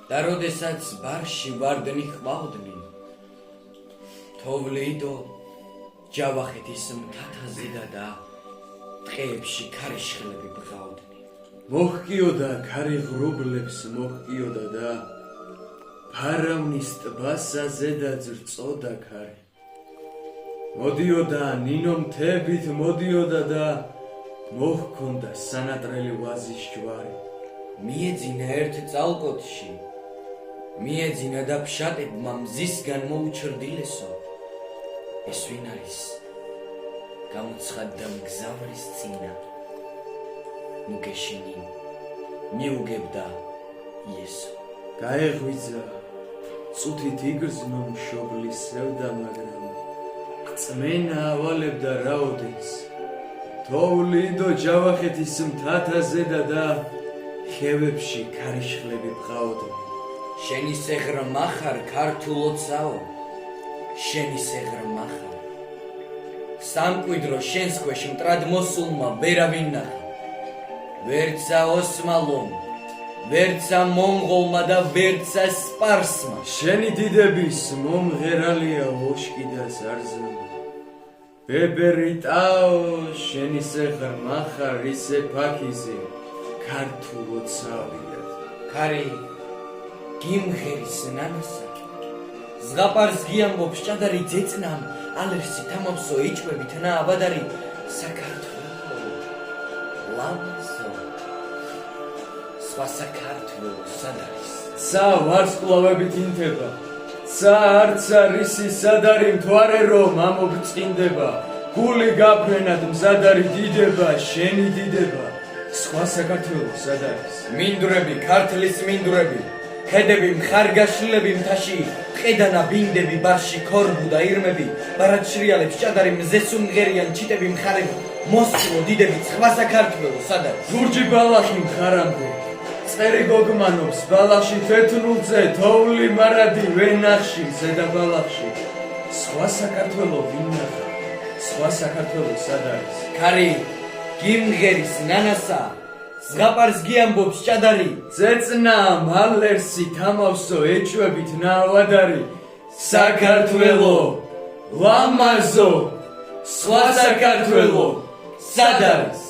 და როდესაც ბარში ვარდნი ჰყავდნენ, თოვლიდო ჯავახეთის მთათაზედა და ტყეებში ქარიშხლები ბღავდნენ. მოჰკიოდა ქარი ღრუბლებს მოჰკიოდა და ფარავნის ტბასაზე და ძრწოდა ქარი. მოდიოდა ნინო მთებით მოდიოდა და მოჰქონდა სანატრელი ვაზის ჯვარი. მიეძინა ერთ წალკოტში, მიეძინა და ფშატებმა მზისგან მოუჩრდილესო. ეს ვინ არის? გამოცხადდა მგზავრის წინა. მუგეშინი მიუგებდა იესო. გაეღვიძა წუთით იგრძნო მშობლის სევდა, მაგრამ წმენა ავალებდა რაოდენს. თოვლიდო ჯავახეთის მთათაზედა და ხევებში ქარიშხლები ბღავდნენ. შენი სეღრმა ხარ ქართულოცაო, შენი სეღრმა ხარ. სამკვიდრო შენს ქვეშ მტრად მოსულმა ვერავინ ნახა. ვერცა ოსმალომ, ვერცა მონღოლმა და ვერცა სპარსმა. შენი დიდების მომღერალია ოშკი და ზარზმა. ბებერიტაო, შენი სეღრმა ხარ ისე ფაქიზი, ქართულოცავია. ქარი გიმღერის ნანასა, ზღაპარს გიამბობს ჭადარი ძეწნამ, ალერსი თამამსო იჭმებით ნა აბადარი საქართველო ლამაზო. სხვა საქართველო სად არის? ცა ვარსკვლავებით ინთება, ცა არც არისი სად არის მთვარე რომ ამობწყინდება. გული გაფრენად მზად არის დიდება, შენი დიდება. სხვა საქართველო სად არის? მინდვრები, ქართლის მინდვრები, ქედები, მხარგაშლები მთაში, ყედანა ბინდები, ბარში ქორბუ და ირმები, ბარათშრიალებს ჭადარი მზესუმღერიან ჩიტები მხარები, მოსწრო დიდები, სხვა საქართველო სად არის? ლურჯი ბალახი მხარამდე, წერი გოგმანობს ბალახში თეთრულზე, თოვლი მარადი ვენახში, ზედა ბალახში. სხვა საქართველო ვინ ნახა? სხვა საქართველო სად არის? ქარი გიმღერის ნანასა, ზღაპარს გიამბობს ჭადარი ძეწნამ ალერსი თამავსო ეჭვებით ნავადარი. საქართველო ლამაზო, სხვა საქართველო სად არის?